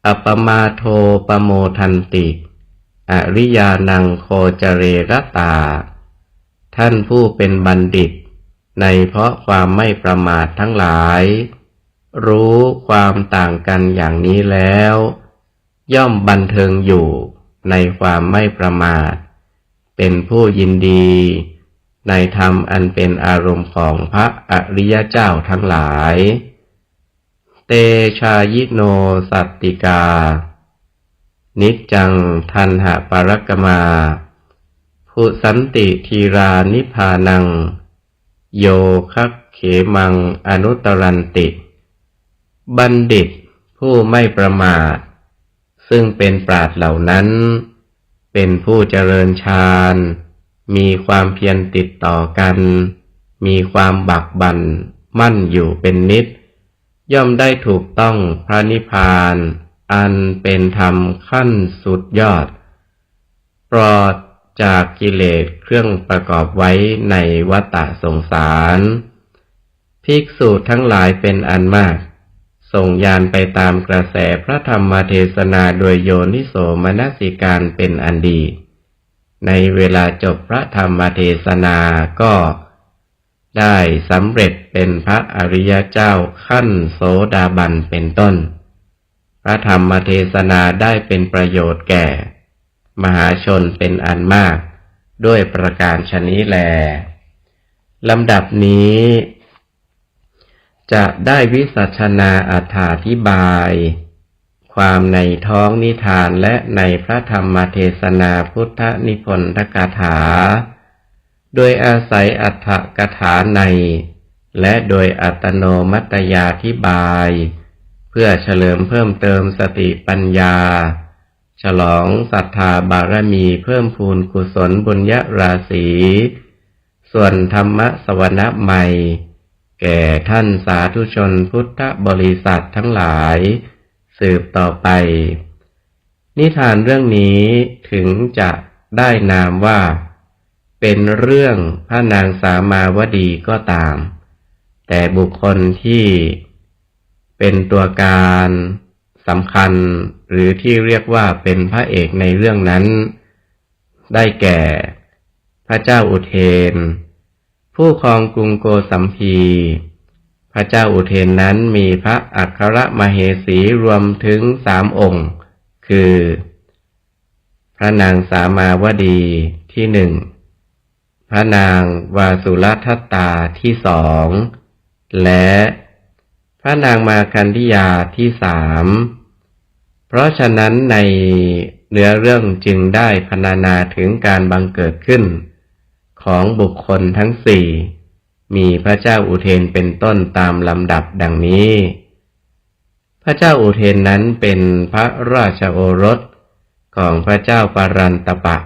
อัปปมาโทปโมทันติอริยานังโคจเรรตาท่านผู้เป็นบัณฑิตในเพราะความไม่ประมาททั้งหลายรู้ความต่างกันอย่างนี้แล้วย่อมบันเทิงอยู่ในความไม่ประมาทเป็นผู้ยินดีในธรรมอันเป็นอารมณ์ของพระอริยเจ้าทั้งหลายเตชายิโนสัตติกานิจจังทันหะปรกมาผู้สันติทีรานิพพานังโยคัคเขมังอนุตรันติบัณฑิตผู้ไม่ประมาทซึ่งเป็นปราชญ์เหล่านั้นเป็นผู้เจริญฌานมีความเพียรติดต่อกันมีความบักบั่นมั่นอยู่เป็นนิจย่อมได้ถูกต้องพระนิพพานอันเป็นธรรมขั้นสุดยอดปลอดจากกิเลสเครื่องประกอบไว้ในวัฏสงสารภิกษุทั้งหลายเป็นอันมากส่งญาณไปตามกระแสพระธรรมเทศนาโดยโยนิโสมนสิการเป็นอันดีในเวลาจบพระธรรมเทศนาก็ได้สำเร็จเป็นพระอริยเจ้าขั้นโสดาบันเป็นต้นพระธรรมเทศนาได้เป็นประโยชน์แก่มหาชนเป็นอันมากด้วยประการฉะนี้แลลำดับนี้จะได้วิสัชนาอธิบายความในท้องนิทานและในพระธรรมเทศนาพุทธนิพนธกถาโดยอาศัยอรรถกถาในและโดยอัตโนมัตยาธิบายเพื่อเฉลิมเพิ่มเติมสติปัญญาฉลองศรัทธาบารมีเพิ่มพูนกุศลบุญญราศีส่วนธรรมสวนะใหม่แก่ท่านสาธุชนพุทธบริษัททั้งหลายสืบต่อไปนิทานเรื่องนี้ถึงจะได้นามว่าเป็นเรื่องพระนางสามาวดีก็ตามแต่บุคคลที่เป็นตัวการสำคัญหรือที่เรียกว่าเป็นพระเอกในเรื่องนั้นได้แก่พระเจ้าอุเทนผู้ครองกรุงโกสัมพีพระเจ้าอุเทนนั้นมีพระอัครมเหสีรวมถึง3 องค์คือพระนางสามาวดีที่1พระนางวาสุรทัตตาที่2และพระนางมาคันธิยาที่3เพราะฉะนั้นในเนื้อเรื่องจึงได้พรรณนาถึงการบังเกิดขึ้นของบุคคลทั้ง4มีพระเจ้าอุเทนเป็นต้นตามลำดับดังนี้พระเจ้าอุเทนนั้นเป็นพระราชโอรสของพระเจ้าปรันตปะ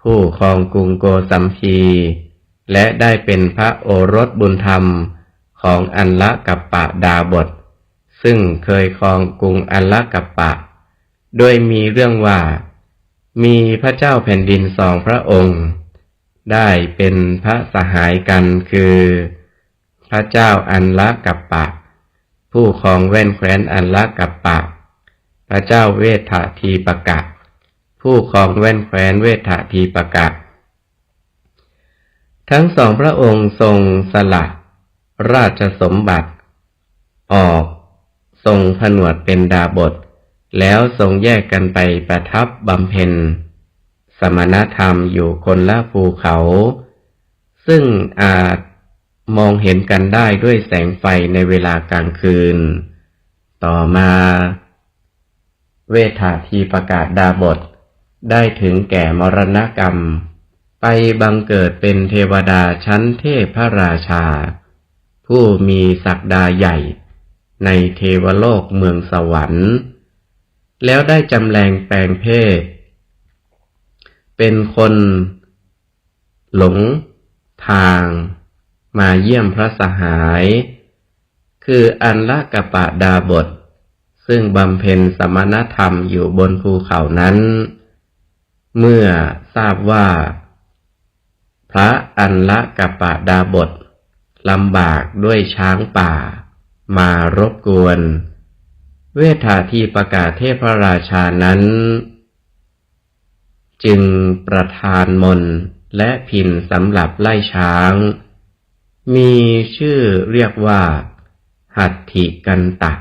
ผู้ครองกรุงโกสัมพีและได้เป็นพระโอรสบุญธรรมของอัลละกัปปะดาบทซึ่งเคยครองกรุงอัลละกัปปะโดยมีเรื่องว่ามีพระเจ้าแผ่นดิน2 พระองค์ได้เป็นพระสหายกันคือพระเจ้าอัลละกัปปะผู้ครองแว่นแคว้นอัลละกัปปะพระเจ้าเวททีปกะผู้ครองแว่นแคว้นเวททีปกะทั้ง2 พระองค์ทรงสละราชสมบัติออกทรงผนวดเป็นดาบทแล้วทรงแยกกันไปประทับบำเพ็ญสมณธรรมอยู่คนละภูเขาซึ่งอาจมองเห็นกันได้ด้วยแสงไฟในเวลากลางคืนต่อมาเวททีปกะดาบท ได้ถึงแก่มรณกรรมไปบังเกิดเป็นเทวดาชั้นเทพพระราชาผู้มีศักดาใหญ่ในเทวโลกเมืองสวรรค์แล้วได้จำแรงแปลงเพศเป็นคนหลงทางมาเยี่ยมพระสหายคืออัลละกปะดาบทซึ่งบำเพ็ญสมณธรรมอยู่บนภูเขานั้นเมื่อทราบว่าพระอัลละกปะดาบทลำบากด้วยช้างป่ามารบกวนเวทาทีปกาเทพพระราชานั้นจึงประทานมนต์และพิณสำหรับไล่ช้างมีชื่อเรียกว่าหัตถิกันตะ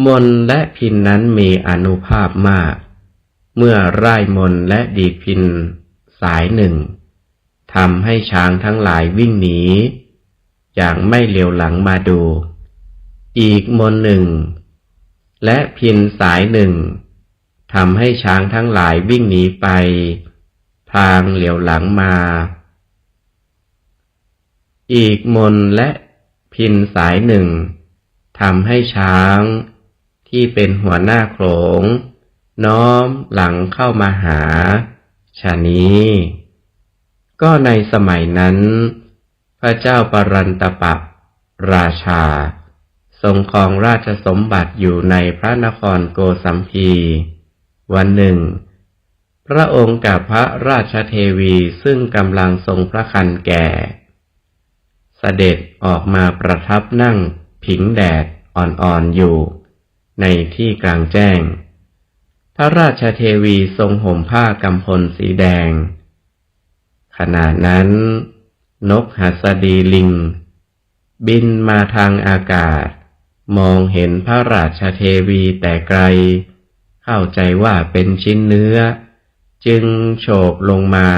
มนต์และพิณนั้นมีอานุภาพมากเมื่อร่ายมนต์และดีดพิณสายหนึ่งทำให้ช้างทั้งหลายวิ่งหนีอย่างไม่เหลียวหลังมาดูอีกมนต์หนึ่งและพิณสายหนึ่งทำให้ช้างทั้งหลายวิ่งหนีไปพลางเหลียวหลังมาอีกมนต์และพิณสายหนึ่งทำให้ช้างที่เป็นหัวหน้าโขลงน้อมหลังเข้ามาหาฉะนี้ก็ในสมัยนั้นพระเจ้าปรันตปะราชาทรงครองราชสมบัติอยู่ในพระนครโกสัมพีวันหนึ่งพระองค์กับพระราชเทวีซึ่งกำลังทรงพระคันแก่เสด็จออกมาประทับนั่งผิงแดดอ่อนๆอยู่ในที่กลางแจ้งพระราชเทวีทรงห่มผ้ากำพลสีแดงขณะนั้นนกหัสดีลิงบินมาทางอากาศมองเห็นพระราชเทวีแต่ไกลเข้าใจว่าเป็นชิ้นเนื้อจึงโฉบลงมา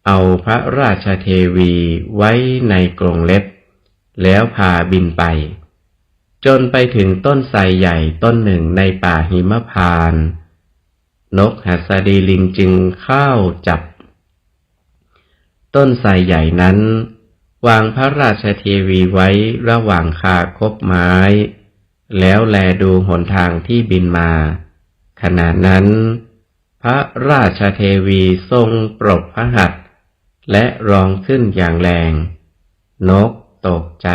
เอาพระราชเทวีไว้ในกรงเล็บแล้วพาบินไปจนไปถึงต้นไทรใหญ่ต้นหนึ่งในป่าหิมพานต์นกหัสดีลิงจึงเข้าจับต้นไทรใหญ่นั้นวางพระราชเทวีไว้ระหว่างคาคบไม้แล้วแลดูหนทางที่บินมาขณะนั้นพระราชเทวีทรงปรบพระหัตถ์และร้องขึ้นอย่างแรงนกตกใจ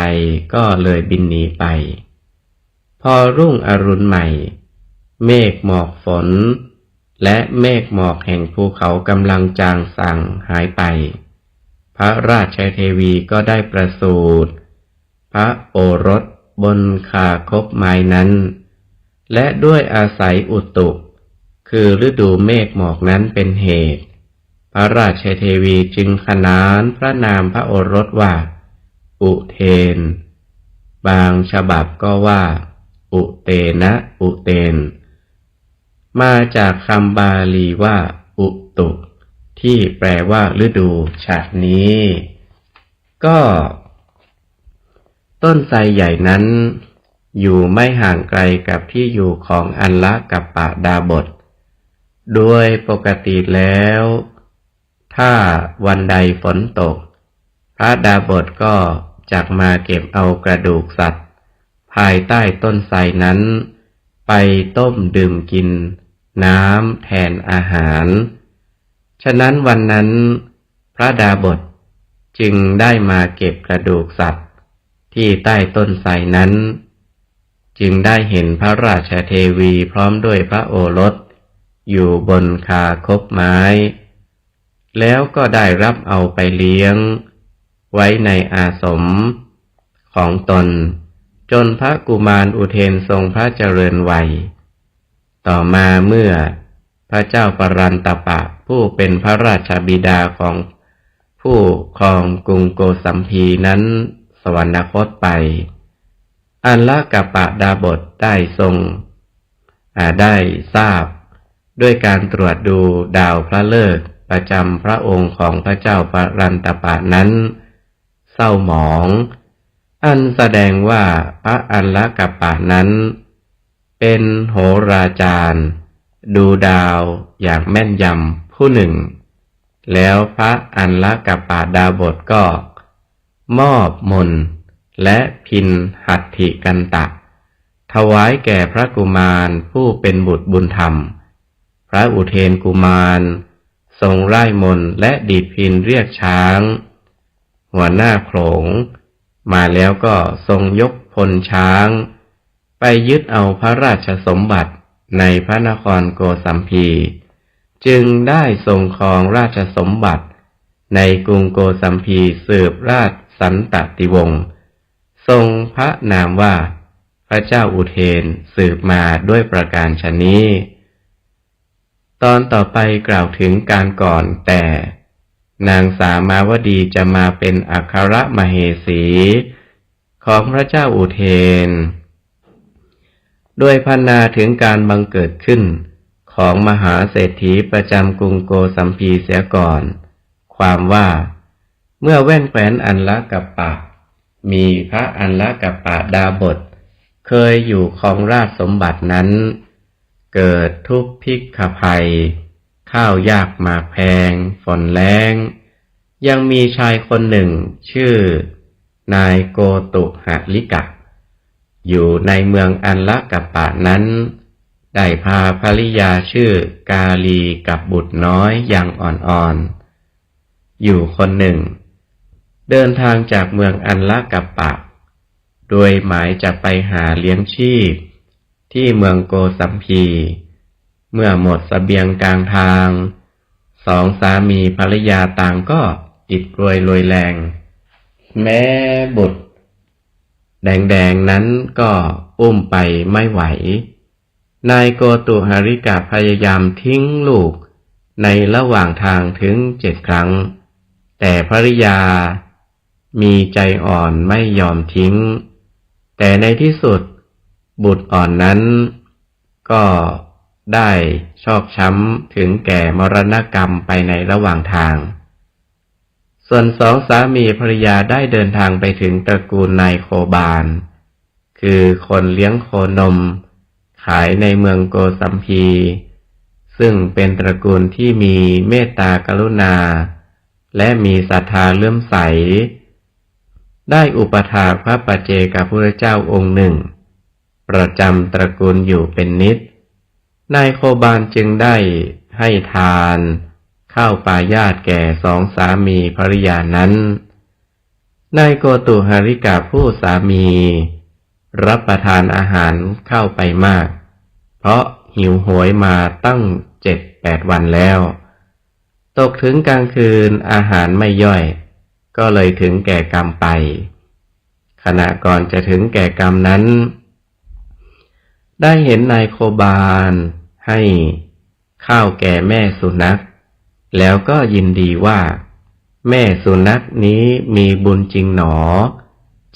ก็เลยบินหนีไปพอรุ่งอรุณใหม่เมฆหมอกฝนและเมฆหมอกแห่งภูเขากำลังจางสั่งหายไปพระราชเทวีก็ได้ประสูติพระโอรสบนคาคบไม้นั้นและด้วยอาศัยอุตุคือฤดูเมฆหมอกนั้นเป็นเหตุพระราชเทวีจึงขนานพระนามพระโอรสว่าอุเทนบางฉบับก็ว่าอุเตนะอุเตนมาจากคำบาลีว่าอุตุที่แปลว่าฤดูฉะนี้ก็ต้นไทรใหญ่นั้นอยู่ไม่ห่างไกลกับที่อยู่ของอัลละกัปปะดาบทโดยปกติแล้วถ้าวันใดฝนตกพระดาบทก็จักมาเก็บเอากระดูกสัตว์ภายใต้ต้นไทรนั้นไปต้มดื่มกินน้ำแทนอาหารฉะนั้นวันนั้นพระดาบทจึงได้มาเก็บกระดูกสัตว์ที่ใต้ต้นไทรนั้นจึงได้เห็นพระราชเทวีพร้อมด้วยพระโอรสอยู่บนคาคบไม้แล้วก็ได้รับเอาไปเลี้ยงไว้ในอาสมของตนจนพระกุมารอุเทนทรงพระเจริญวัยต่อมาเมื่อพระเจ้าปรันตปะผู้เป็นพระราชบิดาของผู้ครองกรุงโกสัมพีนั้นสวรรคตไปอัลละกัปปะดาบทได้ทรงได้ทราบด้วยการตรวจดูดาวพระฤกษ์ประจำพระองค์ของพระเจ้าปรันตปะนั้นเศร้าหมองอันแสดงว่าพระอัลละกัปปะนั้นเป็นโหราจารย์ ดูดาวอย่างแม่นยำผู้หนึ่งแล้วพระอัลละกัปปะดาบทก็มอบมนต์และพินหัตถิกันตะถวายแก่พระกุมารผู้เป็นบุตรบุญธรรมพระอุเทนกุมารทรงไล่มนต์และดีดพินเรียกช้างหัวหน้าโขลงมาแล้วก็ทรงยกพลช้างไปยึดเอาพระราชสมบัติในพระนครโกสัมพีจึงได้ทรงครองราชสมบัติในกรุงโกสัมพีสืบราชสันตติวงศ์ทรงพระนามว่าพระเจ้าอุเทนสืบมาด้วยประการฉะนี้ตอนต่อไปกล่าวถึงการก่อนแต่นางสามาวดีจะมาเป็นอัครมเหสีของพระเจ้าอุเทนโดยพรรณนาถึงการบังเกิดขึ้นของมหาเศรษฐีประจำกรุงโกสัมพีเสียก่อนความว่าเมื่อแว่นแคว้นอัลละกัปปะมีพระอัลละกัปปะดาบทเคยอยู่ครองราชสมบัตินั้นเกิดทุกข์ภิกขภัยข้าวยากหมากแพงฝนแล้งยังมีชายคนหนึ่งชื่อนายโกตุหลิกะอยู่ในเมืองอัลละกัปปะนั้นได้พาภริยาชื่อกาลีกับบุตรน้อยอย่างอ่อนๆอยู่คนหนึ่งเดินทางจากเมืองอัลละกัปปะโดยหมายจะไปหาเลี้ยงชีพที่เมืองโกสัมพีเมื่อหมดเสบียงกลางทางสองสามีภรรยาต่างก็อิดโรยรวยแรงแม้บุตรแดงๆนั้นก็อุ้มไปไม่ไหวนายโกตุหริกะพยายามทิ้งลูกในระหว่างทางถึง7 ครั้งแต่ภริยามีใจอ่อนไม่ยอมทิ้งแต่ในที่สุดบุตรอ่อนนั้นก็ได้ชอกช้ำถึงแก่มรณกรรมไปในระหว่างทางส่วนสองสามีภรรยาได้เดินทางไปถึงตระกูลนายโคบาลคือคนเลี้ยงโคนมขายในเมืองโกสัมพีซึ่งเป็นตระกูลที่มีเมตตากรุณาและมีศรัทธาเลื่อมใสได้อุปถากพระปัจเจกพุทธเจ้าองค์หนึ่งประจำตระกูลอยู่เป็นนิจนายโคบาลจึงได้ให้ทานข้าวปายาตแก่สองสามีภริยานั้นนายโกตุหริกะผู้สามีรับประทานอาหารเข้าไปมากเพราะหิวโหยมาตั้ง 7-8 วันแล้วตกถึงกลางคืนอาหารไม่ย่อยก็เลยถึงแก่กรรมไปขณะก่อนจะถึงแก่กรรมนั้นได้เห็นนายโคบาลให้ข้าวแก่แม่สุนัขแล้วก็ยินดีว่าแม่สุนัขนี้มีบุญจริงหนอ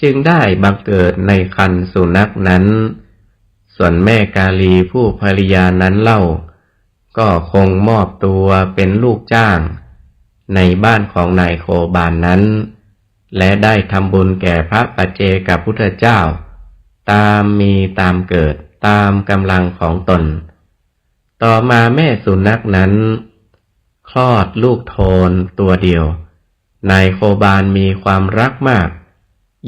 จึงได้บังเกิดในครรภ์สุนัขนั้นส่วนแม่กาลีผู้ภริยานั้นเล่าก็คงมอบตัวเป็นลูกจ้างในบ้านของนายโคบาลนั้นและได้ทำบุญแก่พระปัจเจกพุทธเจ้าตามมีตามเกิดตามกำลังของตนต่อมาแม่สุนัขนั้นคลอดลูกโทนตัวเดียวนายโคบาลมีความรักมาก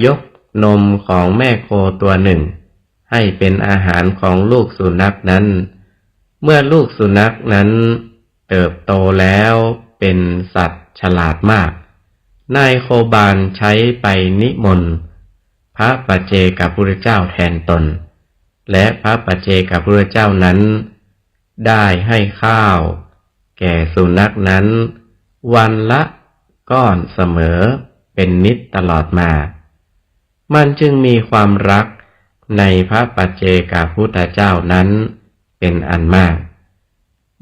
ยกนมของแม่โคตัวหนึ่งให้เป็นอาหารของลูกสุนัขนั้นเมื่อลูกสุนัขนั้นเติบโตแล้วเป็นสัตว์ฉลาดมากนายโคบาลใช้ไปนิมนต์พระปัจเจกพุทธเจ้าแทนตนและพระปัจเจกพุทธเจ้านั้นได้ให้ข้าวแก่สุนัขนั้นวันละก้อนเสมอเป็นนิจตลอดมามันจึงมีความรักในพระปัจเจกพุทธเจ้านั้นเป็นอันมาก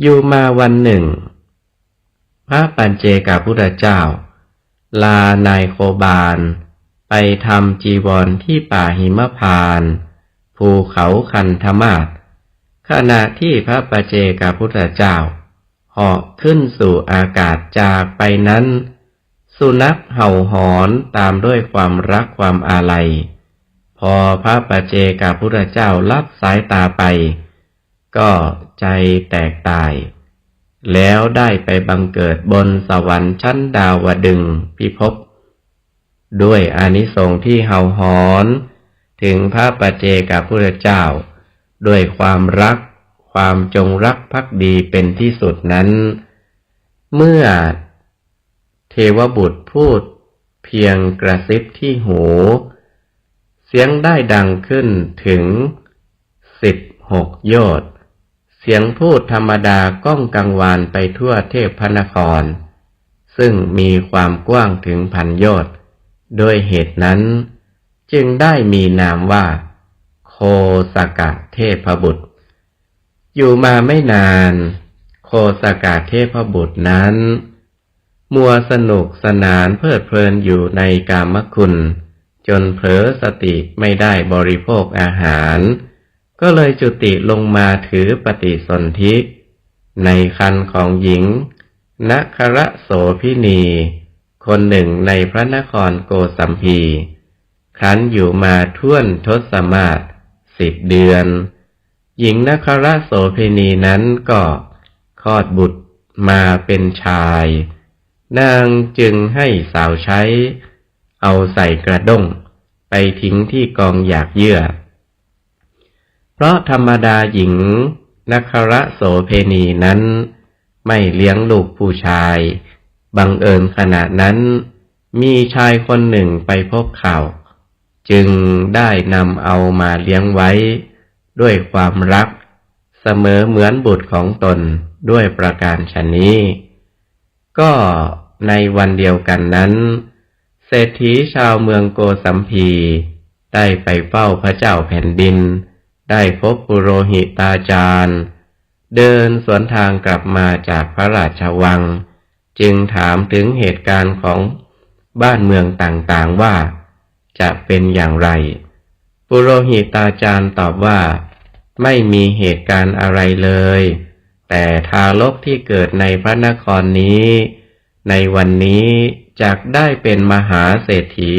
อยู่มาวันหนึ่งพระปัจเจกพุทธเจ้าลานายโคบาลไปทำจีวรที่ป่าหิมพานต์ภูเขาคันธมาศขณะที่พระปัจเจกพุทธเจ้าเหาะขึ้นสู่อากาศจากไปนั้นสุนัขเห่าหอนตามด้วยความรักความอาลัยพอพระปัจเจกพุทธเจ้าลับสายตาไป ก็ใจแตกตายแล้วได้ไปบังเกิดบนสวรรค์ชั้นดาวดึงส์พิภพด้วยอานิสงส์ที่เห่าหอนถึงพระปัจเจกพุทธเจ้าด้วยความรักความจงรักภักดีเป็นที่สุดนั้นเมื่อเทวบุตรพูดเพียงกระซิบที่หูเสียงได้ดังขึ้นถึง16 โยชน์เสียงพูดธรรมดาก้องกังวานไปทั่วเทพนครซึ่งมีความกว้างถึง1,000 โยชน์ด้วยเหตุนั้นจึงได้มีนามว่าโคสกเทพบุตรอยู่มาไม่นานโคสกเทพบุตรนั้นมัวสนุกสนานเพลิดเพลินอยู่ในกามคุณจนเผลอสติไม่ได้บริโภคอาหารก็เลยจุติลงมาถือปฏิสนธิในครรภ์ของหญิงนครโสภิณีคนหนึ่งในพระนครโกสัมพีครั้นอยู่มาท่วนทศมาศ10 เดือนหญิงนครโสภิณีนั้นก็คลอดบุตรมาเป็นชายนางจึงให้สาวใช้เอาใส่กระด้งไปทิ้งที่กองหยากเยื่อเพราะธรรมดาหญิงนครโสภิณีนั้นไม่เลี้ยงลูกผู้ชายบังเอิญขณะนั้นมีชายคนหนึ่งไปพบข่าวจึงได้นำเอามาเลี้ยงไว้ด้วยความรักเสมอเหมือนบุตรของตนด้วยประการฉะนี้ก็ในวันเดียวกันนั้นเศรษฐีชาวเมืองโกสัมพีได้ไปเฝ้าพระเจ้าแผ่นดินได้พบปุโรหิตาจารย์เดินสวนทางกลับมาจากพระราชวังจึงถามถึงเหตุการณ์ของบ้านเมืองต่างๆว่าจะเป็นอย่างไรปุโรหิตาจารย์ตอบว่าไม่มีเหตุการณ์อะไรเลยแต่ทารกที่เกิดในพระนครนี้ในวันนี้จักได้เป็นมหาเศรษฐี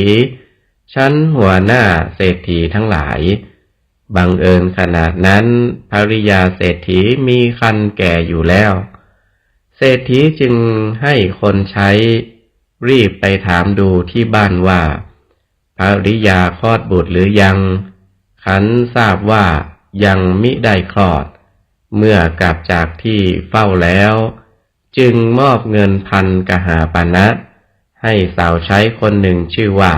ชั้นหัวหน้าเศรษฐีทั้งหลายบังเอิญขณะนั้นภริยาเศรษฐีมีครรภ์แก่อยู่แล้วเศรษฐีจึงให้คนใช้รีบไปถามดูที่บ้านว่าภริยาคลอดบุตรหรือยังขันทราบว่ายังมิได้คลอดเมื่อกลับจากที่เฝ้าแล้วจึงมอบเงิน1,000 กหาปณะให้สาวใช้คนหนึ่งชื่อว่า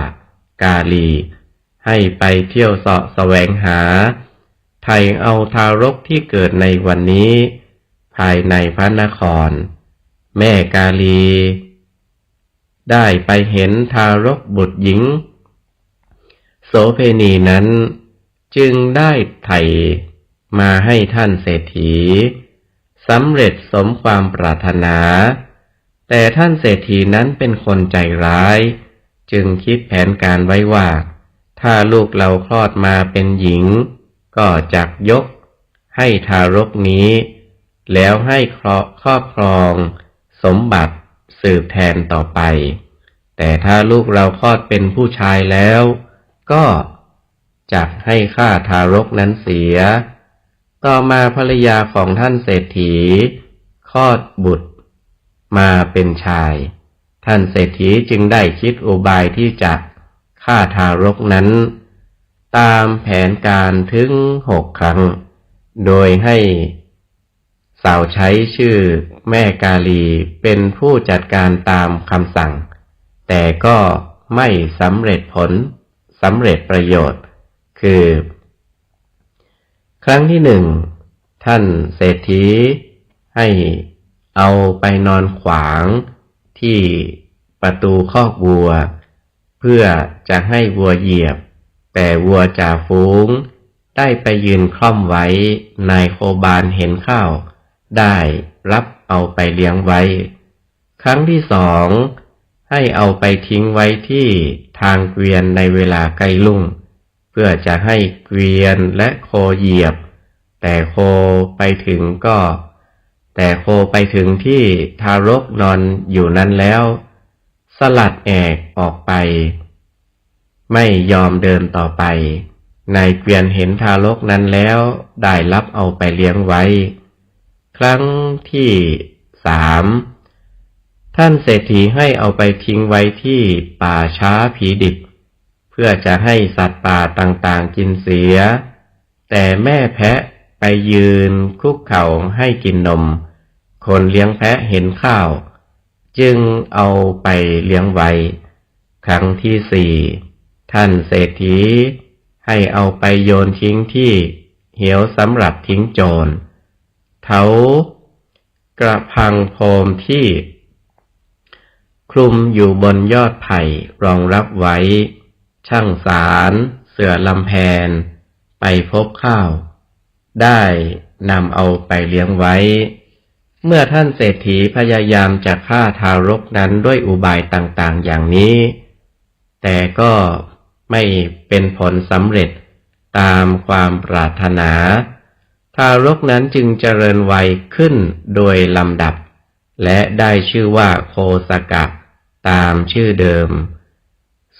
กาลีให้ไปเที่ยวเสาะแสวงหาไถ่เอาทารกที่เกิดในวันนี้ภายในพระนครแม่กาลีได้ไปเห็นทารกบุตรหญิงโสเภณีนั้นจึงได้ไถ่มาให้ท่านเศรษฐีสำเร็จสมความปรารถนาแต่ท่านเศรษฐีนั้นเป็นคนใจร้ายจึงคิดแผนการไว้ว่าถ้าลูกเราคลอดมาเป็นหญิงก็จักยกให้ทารกนี้แล้วให้ครอบครองสมบัติสืบแทนต่อไปแต่ถ้าลูกเราคลอดเป็นผู้ชายแล้วก็จักให้ฆ่าทารกนั้นเสียต่อมาภรรยาของท่านเศรษฐีคลอดบุตรมาเป็นชายท่านเศรษฐีจึงได้คิดอุบายที่จะฆ่าทารกนั้นตามแผนการถึง6 ครั้งโดยให้สาวใช้ชื่อแม่กาลีเป็นผู้จัดการตามคำสั่งแต่ก็ไม่สำเร็จผลสำเร็จประโยชน์คือครั้งที่1ท่านเศรษฐีให้เอาไปนอนขวางที่ประตูคอกวัวเพื่อจะให้วัวเหยียบแต่วัวจ่าฝูงได้ไปยืนคล่อมไว้นายโคบาลเห็นเข้าได้รับเอาไปเลี้ยงไว้ครั้งที่2ให้เอาไปทิ้งไว้ที่ทางเกวียนในเวลาใกล้รุ่งเพื่อจะให้เกวียนและโคเหยียบแต่โคไปถึงที่ทารกนอนอยู่นั้นแล้วสลัดแอกออกไปไม่ยอมเดินต่อไป นายเกวียนเห็นทารกนั้นแล้วได้รับเอาไปเลี้ยงไว้ครั้งที่3ท่านเศรษฐีให้เอาไปทิ้งไว้ที่ป่าช้าผีดิบเพื่อจะให้สัตว์ป่าต่างๆกินเสียแต่แม่แพะไปยืนคุกเข่าให้กินนมคนเลี้ยงแพะเห็นข้าวจึงเอาไปเลี้ยงไว้ครั้งที่4ท่านเศรษฐีให้เอาไปโยนทิ้งที่เหวสำหรับทิ้งโจรเถากระพังโพมที่คลุมอยู่บนยอดไผ่รองรับไว้ช่างสารเสื่อลำแพนไปพบข้าวได้นำเอาไปเลี้ยงไว้เมื่อท่านเศรษฐีพยายามจะฆ่าทารกนั้นด้วยอุบายต่างๆอย่างนี้แต่ก็ไม่เป็นผลสำเร็จตามความปรารถนาทารกนั้นจึงเจริญวัยขึ้นโดยลำดับและได้ชื่อว่าโคสกะตามชื่อเดิม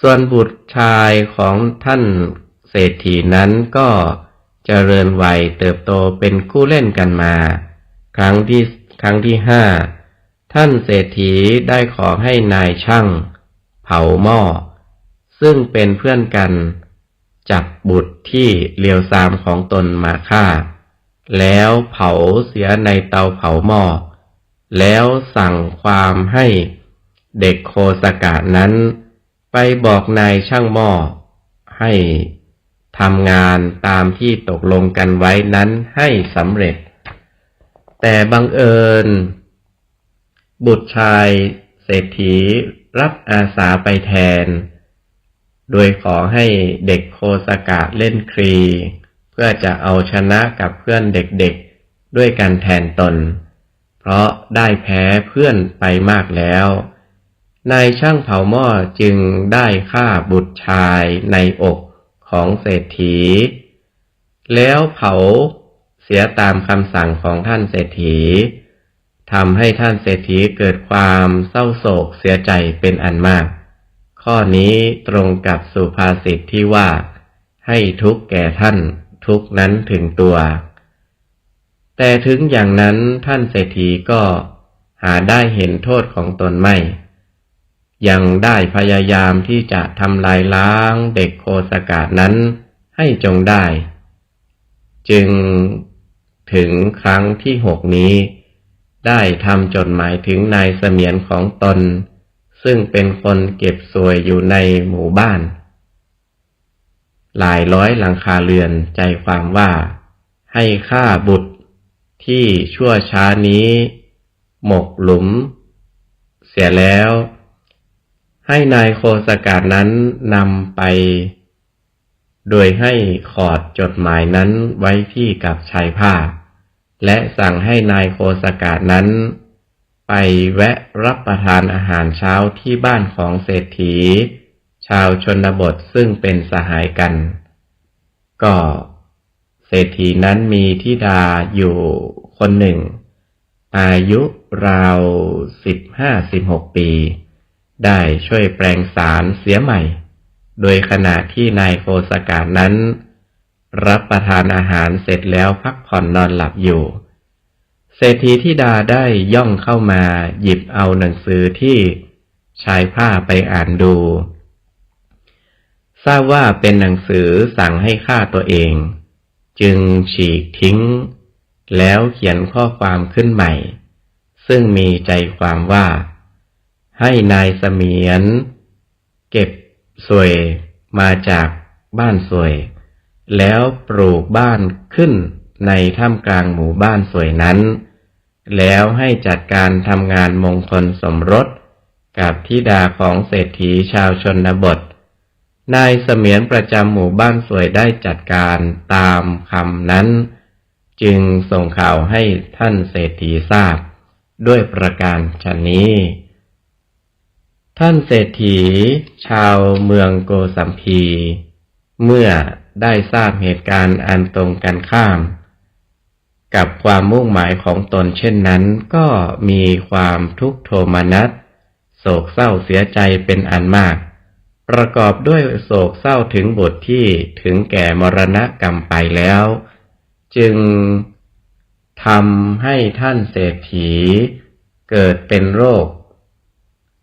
ส่วนบุตรชายของท่านเศรษฐีนั้นก็เจริญวัยเติบโตเป็นคู่เล่นกันมาครั้งที่5ท่านเศรษฐีได้ขอให้นายช่างเผาหม้อซึ่งเป็นเพื่อนกันจับบุตรที่เลวทรามของตนมาฆ่าแล้วเผาเสียในเตาเผาหม้อแล้วสั่งความให้เด็กโคสกะนั้นไปบอกนายช่างหม้อให้ทำงานตามที่ตกลงกันไว้นั้นให้สำเร็จแต่บังเอิญบุตรชายเศรษฐีรับอาสาไปแทนโดยขอให้เด็กโคสกะเล่นครีเพื่อจะเอาชนะกับเพื่อนเด็กๆด้วยกันแทนตนเพราะได้แพ้เพื่อนไปมากแล้วนายช่างเผาหม้อจึงได้ฆ่าบุตรชายในอกของเศรษฐีแล้วเผาเสียตามคำสั่งของท่านเศรษฐีทำให้ท่านเศรษฐีเกิดความเศร้าโศกเสียใจเป็นอันมากข้อนี้ตรงกับสุภาษิตที่ว่าให้ทุกข์แก่ท่านทุกข์นั้นถึงตัวแต่ถึงอย่างนั้นท่านเศรษฐีก็หาได้เห็นโทษของตนไม่ยังได้พยายามที่จะทำลายล้างเด็กโคสกะนั้นให้จงได้จึงถึงครั้งที่6นี้ได้ทำจดหมายถึงนายเสมียนของตนซึ่งเป็นคนเก็บสวยอยู่ในหมู่บ้านหลายร้อยหลังคาเรือนใจความว่าให้ฆ่าบุตรที่ชั่วช้านี้หมกหลุมเสียแล้วให้นายโคสกะนั้นนำไปโดยให้ขอดจดหมายนั้นไว้ที่กับชายผ้าและสั่งให้นายโคสกะนั้นไปแวะรับประทานอาหารเช้าที่บ้านของเศรษฐีชาวชนบทซึ่งเป็นสหายกันก็เศรษฐีนั้นมีธิดาอยู่คนหนึ่งอายุราว 15-16 ปีได้ช่วยแปลงสารเสียใหม่โดยขณะที่นายโคสกะนั้นรับประทานอาหารเสร็จแล้วพักผ่อนนอนหลับอยู่เศรษฐีธิดาได้ย่องเข้ามาหยิบเอาหนังสือที่ชายผ้าไปอ่านดูทราบว่าเป็นหนังสือสั่งให้ฆ่าตัวเองจึงฉีกทิ้งแล้วเขียนข้อความขึ้นใหม่ซึ่งมีใจความว่าให้นายเสมียนเก็บสวยมาจากบ้านสวยแล้วปลูกบ้านขึ้นในท่ามกลางหมู่บ้านสวยนั้นแล้วให้จัดการทำงานมงคลสมรสกับธิดาของเศรษฐีชาวชนบทนายเสมียนประจำหมู่บ้านสวยได้จัดการตามคำนั้นจึงส่งข่าวให้ท่านเศรษฐีทราบด้วยประการฉะนี้ท่านเศรษฐีชาวเมืองโกสัมพีเมื่อได้ทราบเหตุการณ์อันตรงกันข้ามกับความมุ่งหมายของตนเช่นนั้นก็มีความทุกข์โทมนัสโศกเศร้าเสียใจเป็นอันมาก ประกอบด้วยโศกเศร้าถึงบุตรที่ถึงแก่มรณกรรมไปแล้วจึงทำให้ท่านเศรษฐีเกิดเป็นโรค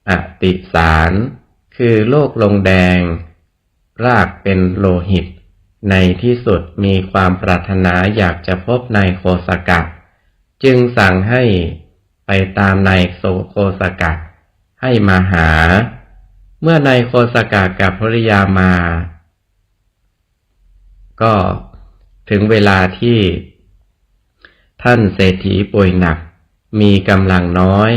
อติสารคือโรคลงแดงรากเป็นโลหิตในที่สุดมีความปรารถนาอยากจะพบนายโคสกะจึงสั่งให้ไปตามนายโคสกะให้มาหาเมื่อนายโคสกะกับภริยามาก็ถึงเวลาที่ท่านเศรษฐีป่วยหนักมีกำลังน้อย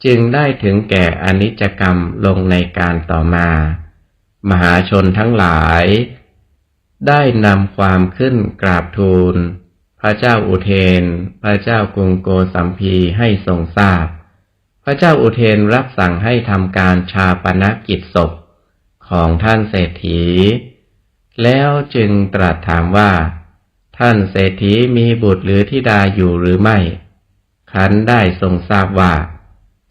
จึงได้ถึงแก่อนิจกรรมลงในการต่อมามหาชนทั้งหลายได้นำความขึ้นกราบทูลพระเจ้าอุเทนพระเจ้ากรุงโกสัมพีให้ทรงทราบพระเจ้าอุเทนรับสั่งให้ทำการฌาปนกิจศพของท่านเศรษฐีแล้วจึงตรัสถามว่าท่านเศรษฐีมีบุตรหรือธิดาอยู่หรือไม่ครั้นได้ทรงทราบว่า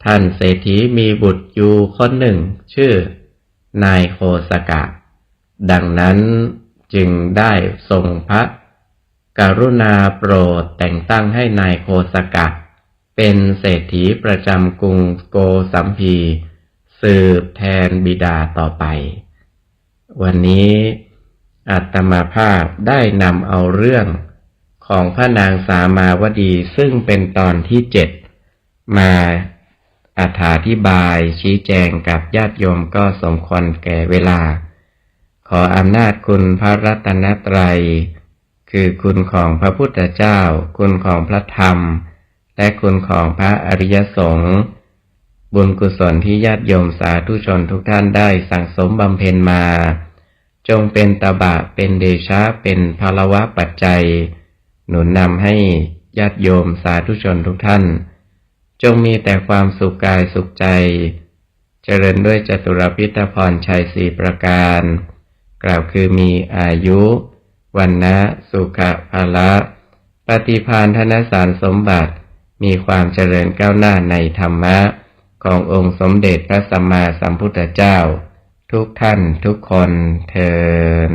ท่านเศรษฐีมีบุตรอยู่คนหนึ่งชื่อนายโคสกะดังนั้นจึงได้ทรงพระกรุณาโปรดแต่งตั้งให้นายโคสกะเป็นเศรษฐีประจำกรุงโกสัมพีสืบแทนบิดาต่อไปวันนี้อาตมาภาพได้นำเอาเรื่องของพระนางสามาวดีซึ่งเป็นตอนที่7มาอธิบายชี้แจงกับญาติโยมก็สมควรแก่เวลาขออำนาจคุณพระรัตนตรัยคือคุณของพระพุทธเจ้าคุณของพระธรรมและคุณของพระอริยสงฆ์บุญกุศลที่ญาติโยมสาธุชนทุกท่านได้สั่งสมบำเพ็ญมาจงเป็นตบะเป็นเดชะเป็นภลวะปัจจัยหนุนนำให้ญาติโยมสาธุชนทุกท่านจงมีแต่ความสุขกายสุขใจเจริญด้วยจตุรพิธพรชัย4ประการกล่าวคือมีอายุวันนะสุขภาละปฏิภาณธนสารสมบัติมีความเจริญก้าวหน้าในธรรมะขององค์สมเด็จพระสัมมาสัมพุทธเจ้าทุกท่านทุกคนเทอญ